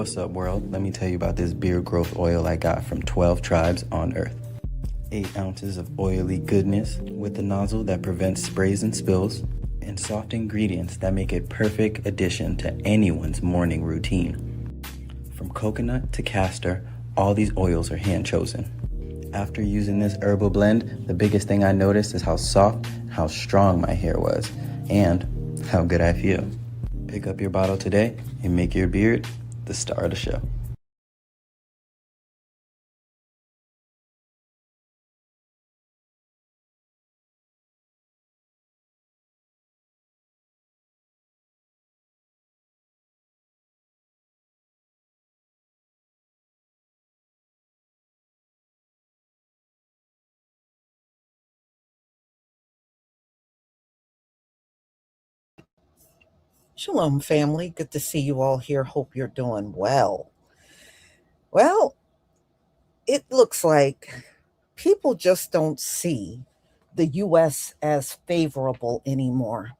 What's up, world? Let me tell you about this beard growth oil I got from 12 tribes on Earth. 8 ounces of oily goodness with a nozzle that prevents sprays and spills, and soft ingredients that make it perfect addition to anyone's morning routine. From coconut to castor, all these oils are hand chosen. After using this herbal blend, the biggest thing I noticed is how soft, how strong my hair was, and how good I feel. Pick up your bottle today and make your beard the star of the show. Shalom, family. Good to see you all here. Hope you're doing well. Well, it looks like people just don't see the U.S. as favorable anymore.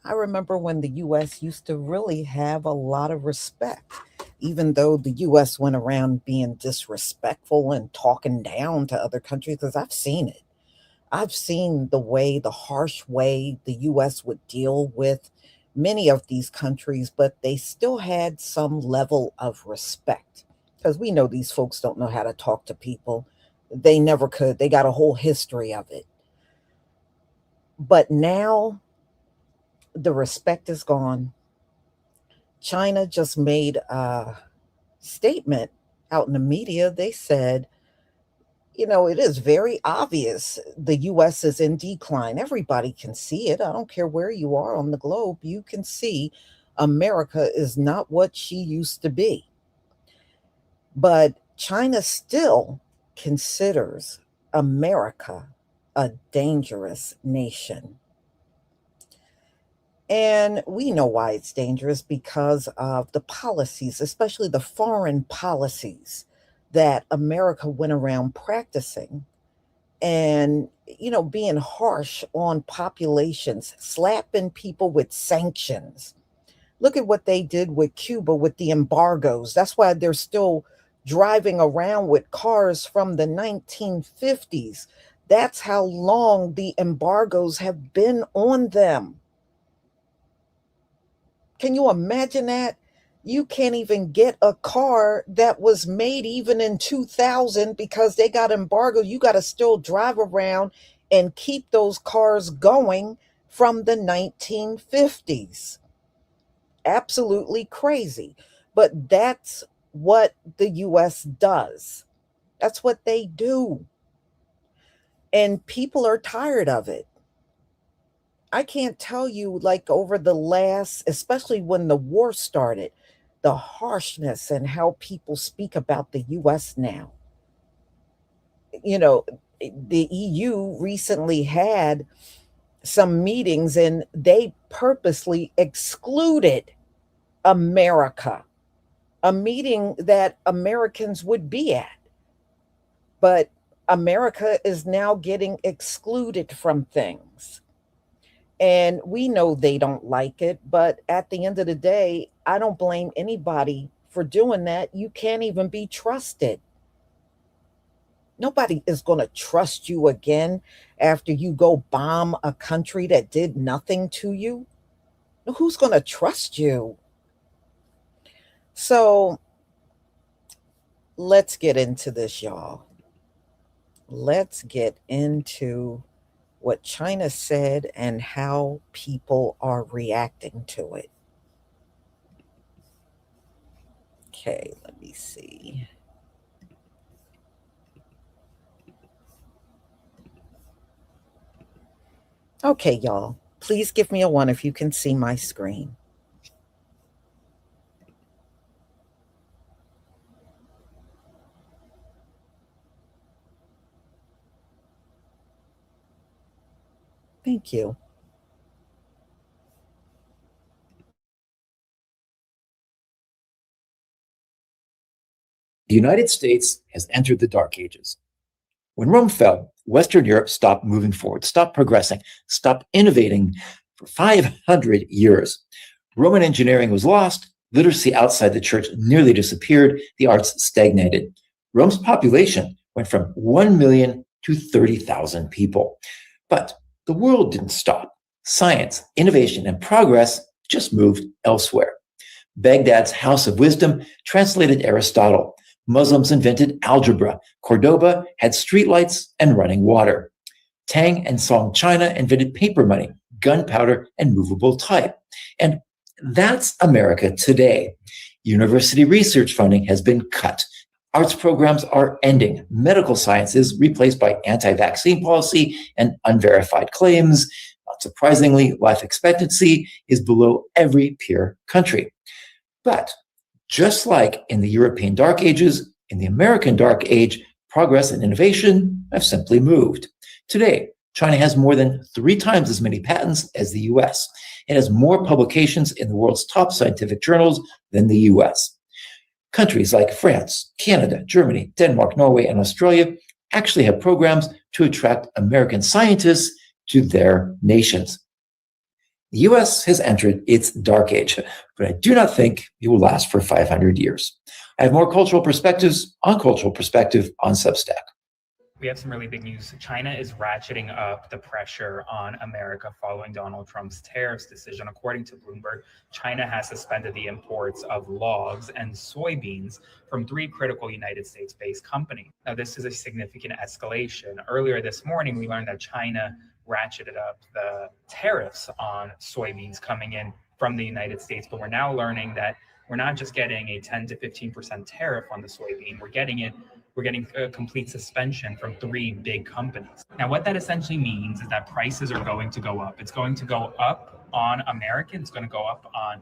I remember when the U.S. used to really have a lot of respect, even though the U.S. went around being disrespectful and talking down to other countries, because I've seen it. I've seen the harsh way the US would deal with many of these countries, but they still had some level of respect. Because we know these folks don't know how to talk to people. They never could. They got a whole history of it. But now the respect is gone. China just made a statement out in the media. They said, it is very obvious the US is in decline. Everybody can see it. I don't care where you are on the globe. You can see America is not what she used to be. But China still considers America a dangerous nation. And we know why it's dangerous because of the policies, especially the foreign policies that America went around practicing and, being harsh on populations, slapping people with sanctions. Look at what they did with Cuba with the embargoes. That's why they're still driving around with cars from the 1950s. That's how long the embargoes have been on them. Can you imagine that? You can't even get a car that was made even in 2000 because they got embargoed. You got to still drive around and keep those cars going from the 1950s. Absolutely crazy. But that's what the US does. That's what they do. And people are tired of it. I can't tell you, like, over the last, especially when the war started, the harshness and how people speak about the US now. You know, the EU recently had some meetings and they purposely excluded America, a meeting that Americans would be at. But America is now getting excluded from things. And we know they don't like it, but at the end of the day, I don't blame anybody for doing that. You can't even be trusted. Nobody is going to trust you again after you go bomb a country that did nothing to you. Who's going to trust you? So let's get into this, y'all. Let's get into what China said and how people are reacting to it. Okay, let me see. Okay, y'all, please give me a one if you can see my screen. Thank you. The United States has entered the Dark Ages. When Rome fell, Western Europe stopped moving forward, stopped progressing, stopped innovating for 500 years. Roman engineering was lost, Literacy outside the church nearly disappeared. The arts stagnated. Rome's population went from 1 million to 30,000 people. But the world didn't stop. Science, innovation, and progress just moved elsewhere. Baghdad's House of Wisdom translated Aristotle. Muslims invented algebra. Cordoba had streetlights and running water. Tang and Song China invented paper money, gunpowder, and movable type. And that's America today. University research funding has been cut. Arts programs are ending. Medical science is replaced by anti-vaccine policy and unverified claims. Not surprisingly, life expectancy is below every peer country. But just like in the European Dark Ages, in the American Dark Age, progress and innovation have simply moved. Today, China has more than 3 times as many patents as the US. It has more publications in the world's top scientific journals than the US. Countries like France, Canada, Germany, Denmark, Norway, and Australia actually have programs to attract American scientists to their nations. The US has entered its dark age, but I do not think it will last for 500 years. I have more cultural perspectives on Cultural Perspective on Substack. We have some really big news. China is ratcheting up the pressure on America following Donald Trump's tariffs decision. According to Bloomberg, China has suspended the imports of logs and soybeans from 3 critical United States-based companies. Now, this is a significant escalation. Earlier this morning, we learned that China ratcheted up the tariffs on soybeans coming in from the United States, but we're now learning that we're not just getting a 10 to 15% tariff on the soybean, we're getting a complete suspension from 3 big companies. Now, what that essentially means is that prices are going to go up. It's going to go up on American, it's going to go up on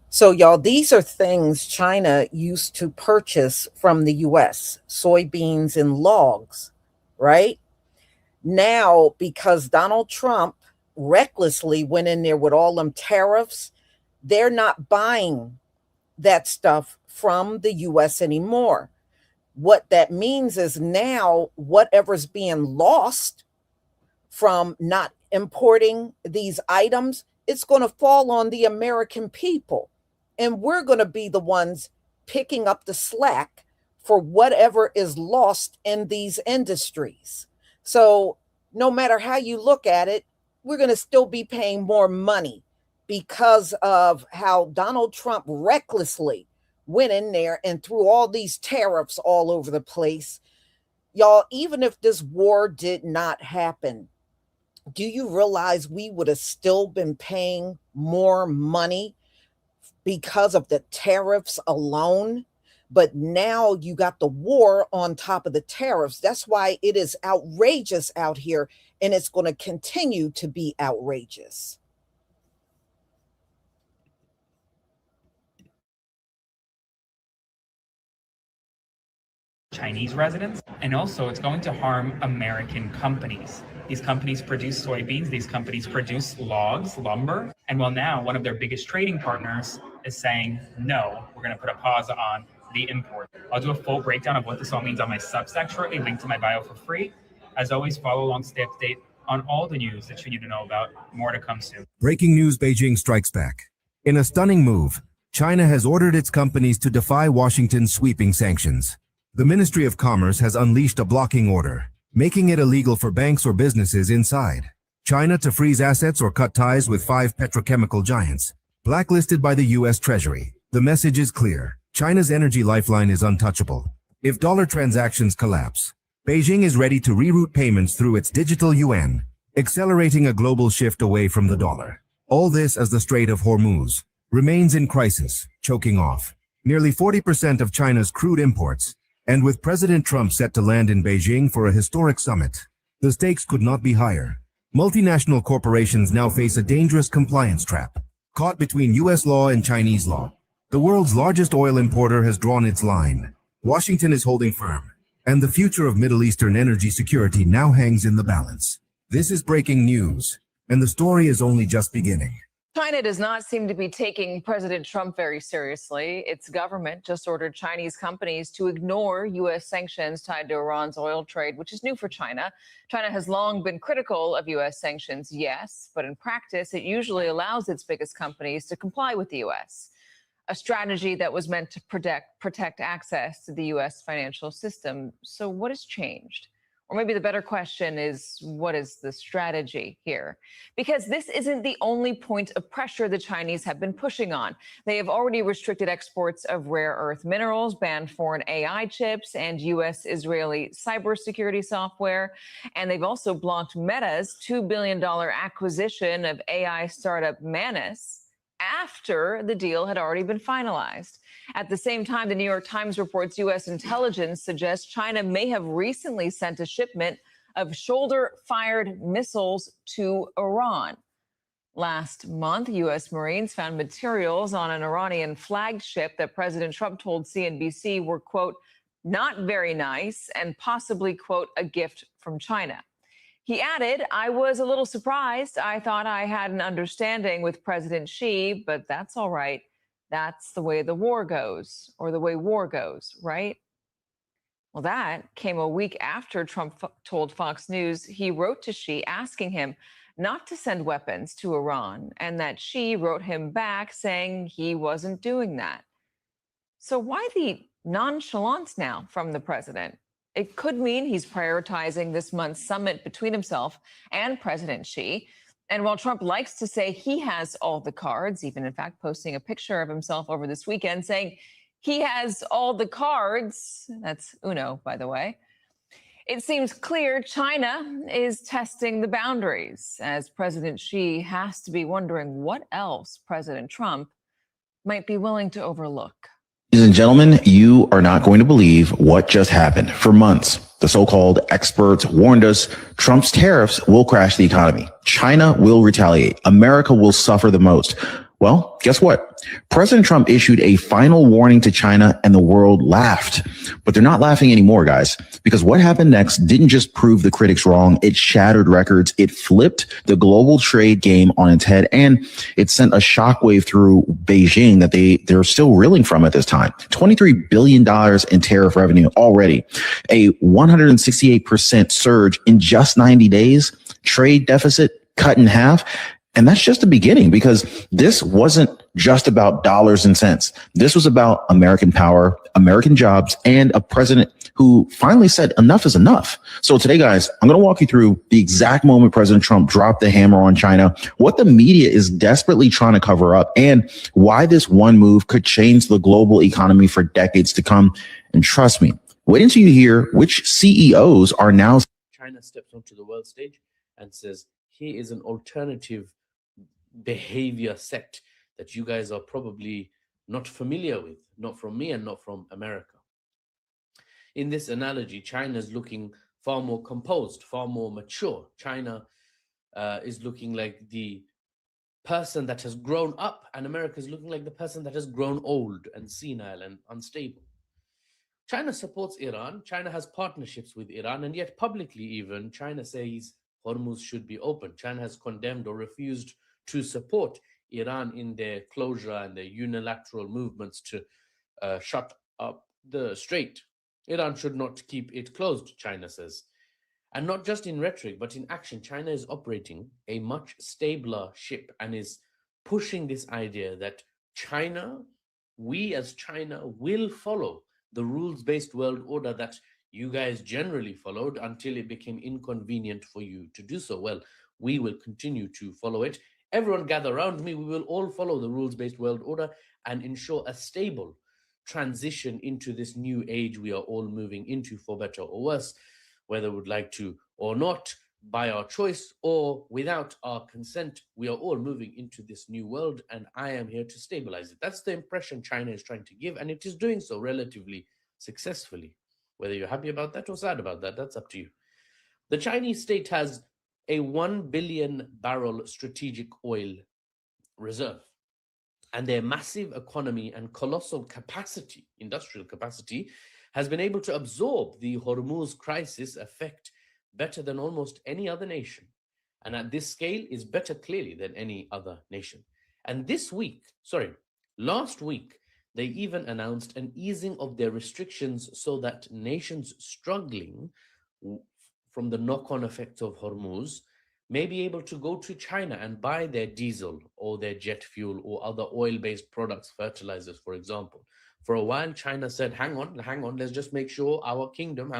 So, y'all, these are things China used to purchase from the US, soybeans and logs, right? Now, because Donald Trump recklessly went in there with all them tariffs, they're not buying that stuff from the US anymore. What that means is now whatever's being lost from not importing these items, it's going to fall on the American people. And we're going to be the ones picking up the slack for whatever is lost in these industries. So no matter how you look at it, we're going to still be paying more money because of how Donald Trump recklessly went in there and threw all these tariffs all over the place. Y'all, even if this war did not happen, do you realize we would have still been paying more money because of the tariffs alone? But now you got the war on top of the tariffs. That's why it is outrageous out here, and it's going to continue to be outrageous. Chinese residents, and also it's going to harm American companies. These companies produce soybeans, these companies produce logs, lumber, and well, now one of their biggest trading partners is saying, no, we're going to put a pause on the import. I'll do a full breakdown of what this all means on my Substack shortly, linked to my bio for free. As always, follow along, stay up to date on all the news that you need to know about. More to come soon. Breaking news: Beijing strikes back. In a stunning move, China has ordered its companies to defy Washington's sweeping sanctions. The Ministry of Commerce has unleashed a blocking order, making it illegal for banks or businesses inside China to freeze assets or cut ties with 5 petrochemical giants, blacklisted by the U.S. Treasury. The message is clear: China's energy lifeline is untouchable. If dollar transactions collapse, Beijing is ready to reroute payments through its digital yuan, accelerating a global shift away from the dollar. All this as the Strait of Hormuz remains in crisis, choking off nearly 40% of China's crude imports. And with President Trump set to land in Beijing for a historic summit, the stakes could not be higher. Multinational corporations now face a dangerous compliance trap, caught between U.S. law and Chinese law. The world's largest oil importer has drawn its line. Washington is holding firm, and the future of Middle Eastern energy security now hangs in the balance. This is breaking news, and the story is only just beginning. China does not seem to be taking President Trump very seriously. Its government just ordered Chinese companies to ignore U.S. sanctions tied to Iran's oil trade, which is new for China. China has long been critical of U.S. sanctions, yes, but in practice, it usually allows its biggest companies to comply with the U.S., a strategy that was meant to protect access to the U.S. financial system. So what has changed? Or maybe the better question is, what is the strategy here? Because this isn't the only point of pressure the Chinese have been pushing on. They have already restricted exports of rare earth minerals, banned foreign AI chips and U.S.-Israeli cybersecurity software. And they've also blocked Meta's $2 billion acquisition of AI startup Manus after the deal had already been finalized. At the same time, the New York Times reports U.S. intelligence suggests China may have recently sent a shipment of shoulder-fired missiles to Iran. Last month, U.S. Marines found materials on an Iranian flagship that President Trump told CNBC were, quote, not very nice and possibly, quote, a gift from China. He added, I was a little surprised. I thought I had an understanding with President Xi, but that's all right. That's the way the war goes, or the way war goes, right? Well, that came a week after Trump told Fox News he wrote to Xi asking him not to send weapons to Iran, and that Xi wrote him back saying he wasn't doing that. So why the nonchalance now from the president? It could mean he's prioritizing this month's summit between himself and President Xi. And while Trump likes to say he has all the cards, even in fact posting a picture of himself over this weekend saying he has all the cards, that's Uno, by the way, it seems clear China is testing the boundaries, as President Xi has to be wondering what else President Trump might be willing to overlook. Ladies and gentlemen, you are not going to believe what just happened. For months, the so-called experts warned us Trump's tariffs will crash the economy. China will retaliate. America will suffer the most. Well, guess what? President Trump issued a final warning to China and the world laughed. But they're not laughing anymore, guys, because what happened next didn't just prove the critics wrong. It shattered records. It flipped the global trade game on its head, and it sent a shockwave through Beijing that they're still reeling from at this time. $23 billion in tariff revenue already, a 168% surge in just 90 days, trade deficit cut in half. And that's just the beginning, because this wasn't just about dollars and cents. This was about American power, American jobs, and a president who finally said enough is enough. So today, guys, I'm going to walk you through the exact moment President Trump dropped the hammer on China, what the media is desperately trying to cover up, and why this one move could change the global economy for decades to come. And trust me, wait until you hear which CEOs are now. China steps onto the world stage and says, here is an alternative behavior sect that you guys are probably not familiar with, not from me and not from America. In this analogy, China is looking far more composed, far more mature. China is looking like the person that has grown up, and America is looking like the person that has grown old and senile and unstable. China supports Iran. China has partnerships with Iran, and yet publicly even, China says Hormuz should be open. China has condemned or refused to support Iran in their closure and their unilateral movements to shut up the strait. Iran should not keep it closed, China says. And not just in rhetoric, but in action, China is operating a much stabler ship and is pushing this idea that China, we as China, will follow the rules-based world order that you guys generally followed until it became inconvenient for you to do so. Well, we will continue to follow it. Everyone gather around me. We will all follow the rules-based world order and ensure a stable transition into this new age we are all moving into, for better or worse, whether we'd like to or not, by our choice or without our consent. We are all moving into this new world, and I am here to stabilize it. That's the impression China is trying to give, and it is doing so relatively successfully. Whether you're happy about that or sad about that, that's up to you. The Chinese state has a 1 billion barrel strategic oil reserve, and their massive economy and colossal capacity, industrial capacity, has been able to absorb the Hormuz crisis effect better than almost any other nation, and at this scale is better clearly than any other nation. And last week, they even announced an easing of their restrictions so that nations struggling from the knock-on effects of Hormuz may be able to go to China and buy their diesel or their jet fuel or other oil-based products, fertilizers, for example. For a while, China said, hang on, let's just make sure our kingdom,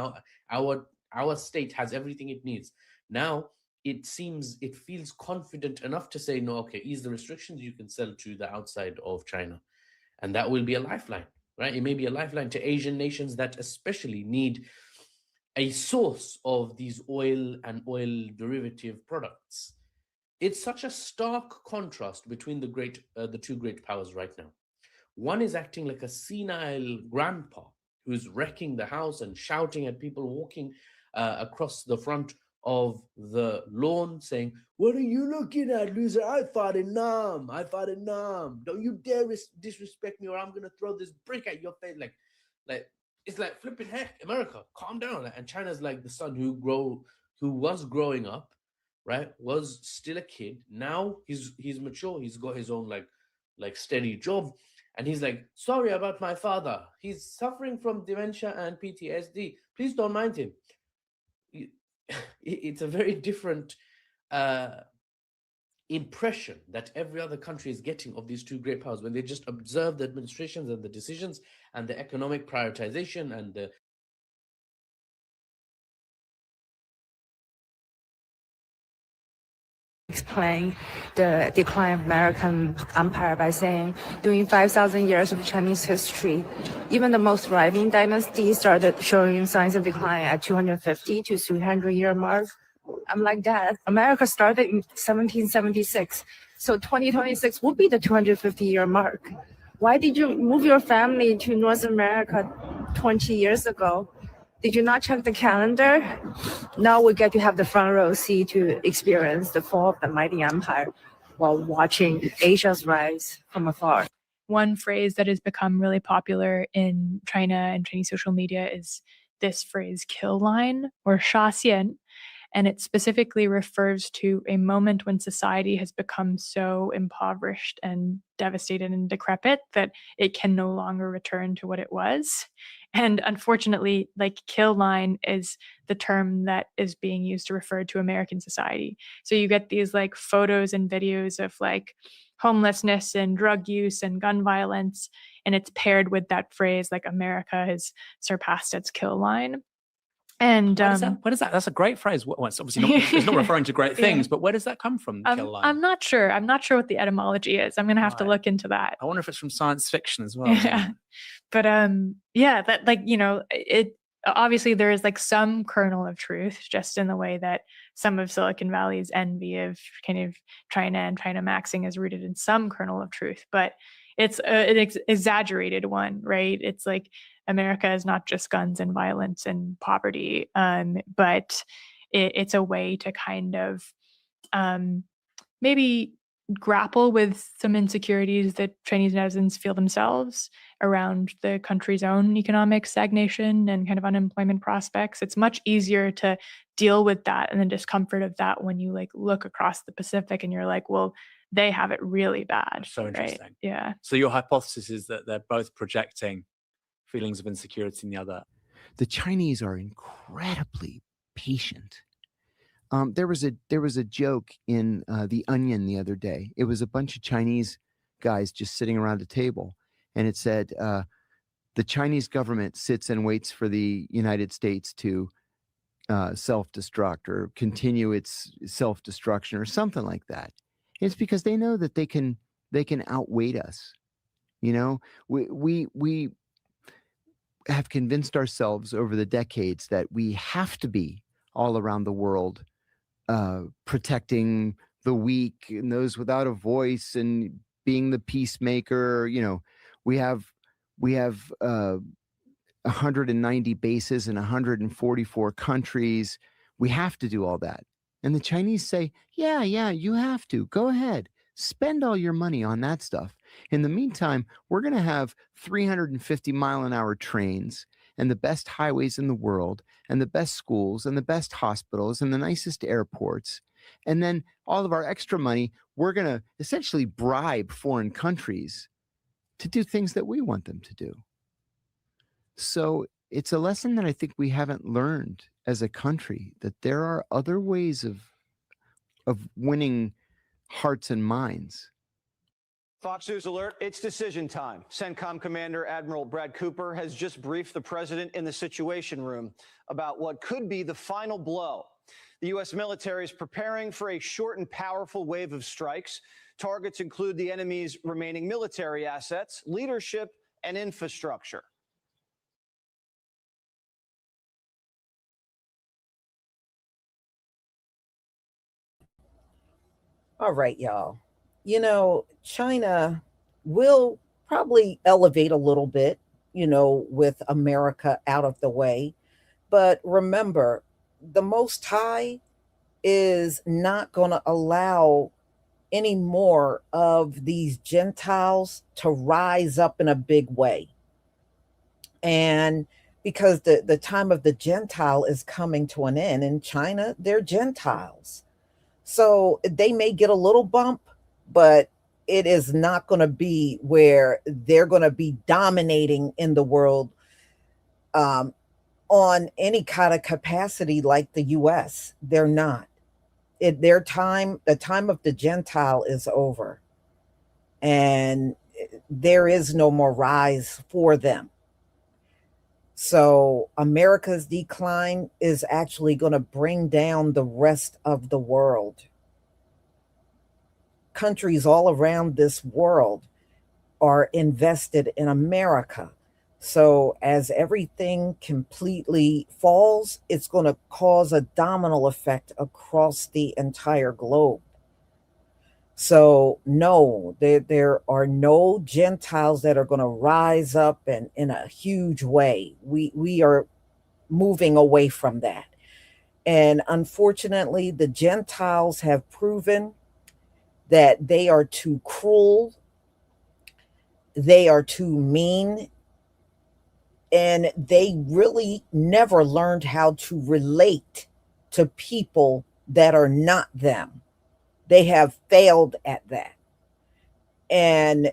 our state has everything it needs. Now, it feels confident enough to say, no, okay, ease the restrictions, you can sell to the outside of China. And that will be a lifeline, right? It may be a lifeline to Asian nations that especially need a source of these oil and oil derivative products. It's such a stark contrast between the two great powers right now. One is acting like a senile grandpa who's wrecking the house and shouting at people walking across the front of the lawn saying, what are you looking at, loser? I fought in Nam. Don't you dare disrespect me or I'm going to throw this brick at your face. Like, it's like flipping heck, America, calm down. And China's like the son who was growing up, right? Was still a kid. Now he's mature. He's got his own like steady job. And he's like, sorry about my father. He's suffering from dementia and PTSD. Please don't mind him. It's a very different impression that every other country is getting of these two great powers when they just observe the administrations and the decisions and the economic prioritization and the explain the decline of American empire by saying during 5,000 years of Chinese history, even the most thriving dynasties started showing signs of decline at 250 to 300 year mark. I'm like that. America started in 1776. So 2026 will be the 250 year mark. Why did you move your family to North America 20 years ago? Did you not check the calendar? Now we get to have the front row seat to experience the fall of the mighty empire while watching Asia's rise from afar. One phrase that has become really popular in China and Chinese social media is this phrase kill line or 杀线. And it specifically refers to a moment when society has become so impoverished and devastated and decrepit that it can no longer return to what it was. And unfortunately, like kill line is the term that is being used to refer to American society. So you get these like photos and videos of like homelessness and drug use and gun violence, and it's paired with that phrase like America has surpassed its kill line. And where does that? That's a great phrase. Well, it's obviously not, it's not referring to great things, but where does that come from? Kill line? I'm not sure. I'm not sure what the etymology is. I'm going to have to look into that. I wonder if it's from science fiction as well. Yeah. But yeah, that like, you know, it obviously there is like some kernel of truth just in the way that some of Silicon Valley's envy of kind of China and China maxing is rooted in some kernel of truth, but it's an exaggerated one, right? It's like America is not just guns and violence and poverty, but it's a way to kind of maybe grapple with some insecurities that Chinese netizens feel themselves around the country's own economic stagnation and kind of unemployment prospects. It's much easier to deal with that and the discomfort of that when you like look across the Pacific and you're like, well, they have it really bad. So interesting. Right? Yeah. So your hypothesis is that they're both projecting feelings of insecurity in the other. The Chinese are incredibly patient. There was a joke in The Onion the other day. It was a bunch of Chinese guys just sitting around a table, and it said, the Chinese government sits and waits for the United States to self-destruct or continue its self-destruction or something like that. It's because they know that they can outweight us. You know, we have convinced ourselves over the decades that we have to be all around the world protecting the weak and those without a voice and being the peacemaker. You know, we have 190 bases in 144 countries. We have to do all that. And the Chinese say, yeah, you have to. Go ahead. Spend all your money on that stuff. In the meantime, we're going to have 350-mile-an-hour trains and the best highways in the world and the best schools and the best hospitals and the nicest airports. And then all of our extra money, we're going to essentially bribe foreign countries to do things that we want them to do. So it's a lesson that I think we haven't learned as a country, that there are other ways of winning hearts and minds. Fox News alert, it's decision time. CENTCOM Commander Admiral Brad Cooper has just briefed the president in the Situation Room about what could be the final blow. The U.S. military is preparing for a short and powerful wave of strikes. Targets include the enemy's remaining military assets, leadership, and infrastructure. All right, y'all. China will probably elevate a little bit, with America out of the way. But remember, the Most High is not going to allow any more of these Gentiles to rise up in a big way. And because the time of the Gentile is coming to an end in China, they're Gentiles. So they may get a little bump, but it is not going to be where they're going to be dominating in the world on any kind of capacity like the U.S. They're not. The time of the Gentile is over. And there is no more rise for them. So America's decline is actually going to bring down the rest of the world. Countries all around this world are invested in America. So as everything completely falls, it's going to cause a domino effect across the entire globe. So no, there are no Gentiles that are going to rise up and in a huge way. We are moving away from that. And unfortunately, the Gentiles have proven that they are too cruel, they are too mean, and they really never learned how to relate to people that are not them. They have failed at that. And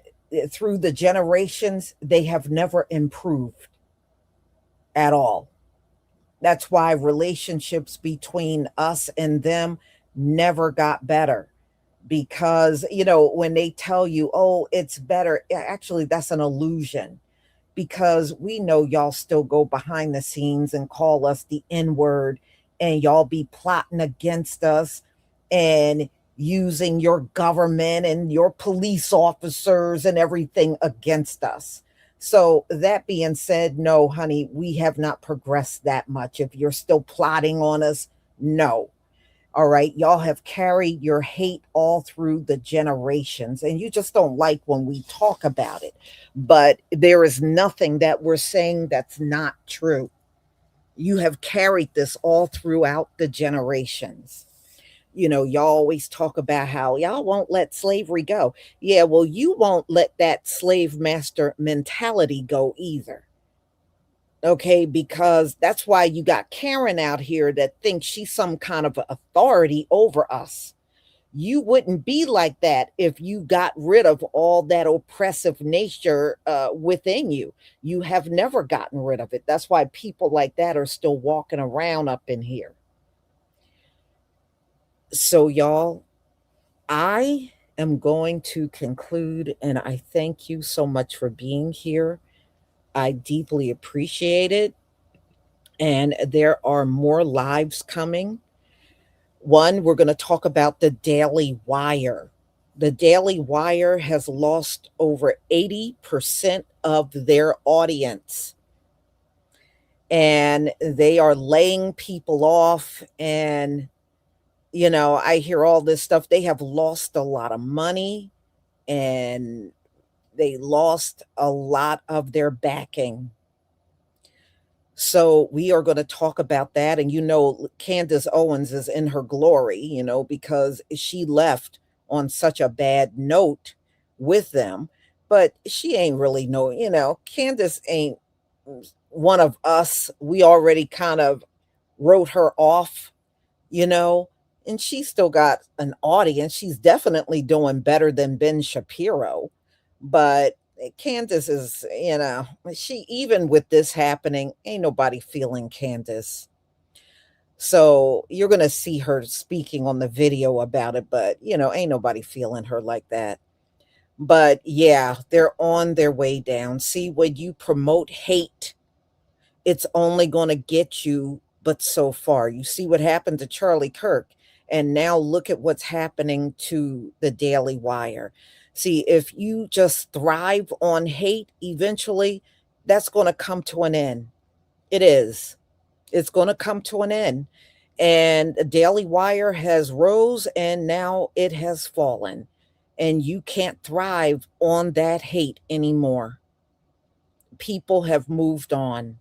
through the generations, they have never improved at all. That's why relationships between us and them never got better. Because, when they tell you, oh, it's better, actually, that's an illusion. Because we know y'all still go behind the scenes and call us the N-word, and y'all be plotting against us and using your government and your police officers and everything against us. So that being said, no, honey, we have not progressed that much. If you're still plotting on us, no. All right. Y'all have carried your hate all through the generations, and you just don't like when we talk about it. But there is nothing that we're saying that's not true. You have carried this all throughout the generations. Y'all always talk about how y'all won't let slavery go. Yeah, well, you won't let that slave master mentality go either. Okay, because that's why you got Karen out here that thinks she's some kind of authority over us. You wouldn't be like that if you got rid of all that oppressive nature within you. You have never gotten rid of it. That's why people like that are still walking around up in here. So, y'all, I am going to conclude, and I thank you so much for being here. I deeply appreciate it. And there are more lives coming. One, we're going to talk about the Daily Wire. The Daily Wire has lost over 80% of their audience. And they are laying people off. And, I hear all this stuff. They have lost a lot of money, and they lost a lot of their backing. So we are going to talk about that. And, Candace Owens is in her glory, because she left on such a bad note with them. But she ain't really Candace ain't one of us. We already kind of wrote her off, and she still got an audience. She's definitely doing better than Ben Shapiro. But Candace is, she, even with this happening, ain't nobody feeling Candace. So you're going to see her speaking on the video about it, but, ain't nobody feeling her like that. But yeah, they're on their way down. See, when you promote hate, it's only going to get you but so far. You see what happened to Charlie Kirk, and now look at what's happening to the Daily Wire. See, if you just thrive on hate, eventually that's going to come to an end. It is. It's going to come to an end. And the Daily Wire has rose and now it has fallen. And you can't thrive on that hate anymore. People have moved on.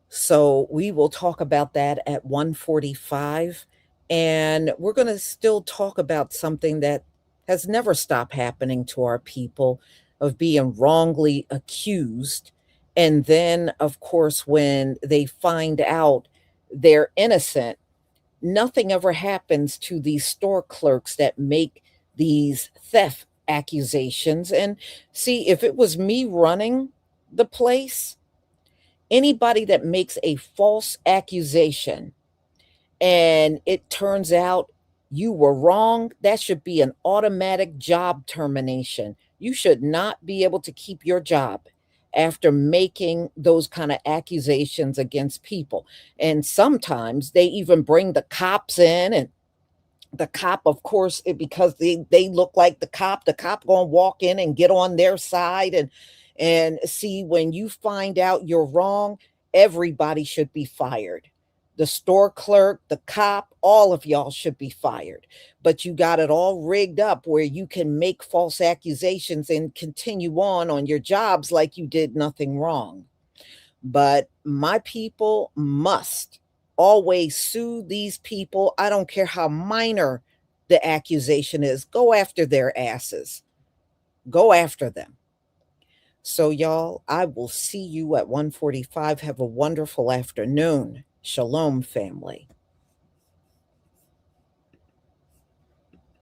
So we will talk about that at 1:45. And we're going to still talk about something that has never stopped happening to our people, of being wrongly accused. And then, of course, when they find out they're innocent, nothing ever happens to these store clerks that make these theft accusations. And see, if it was me running the place, anybody that makes a false accusation and it turns out you were wrong, that should be an automatic job termination. You should not be able to keep your job after making those kind of accusations against people. And sometimes they even bring the cops in, and the cop, of course, because they look like the cop gonna walk in and get on their side. And see, when you find out you're wrong, everybody should be fired. The store clerk, the cop, all of y'all should be fired. But you got it all rigged up where you can make false accusations and continue on your jobs like you did nothing wrong. But my people must always sue these people. I don't care how minor the accusation is. Go after their asses. Go after them. So y'all, I will see you at 1:45. Have a wonderful afternoon. Shalom, family.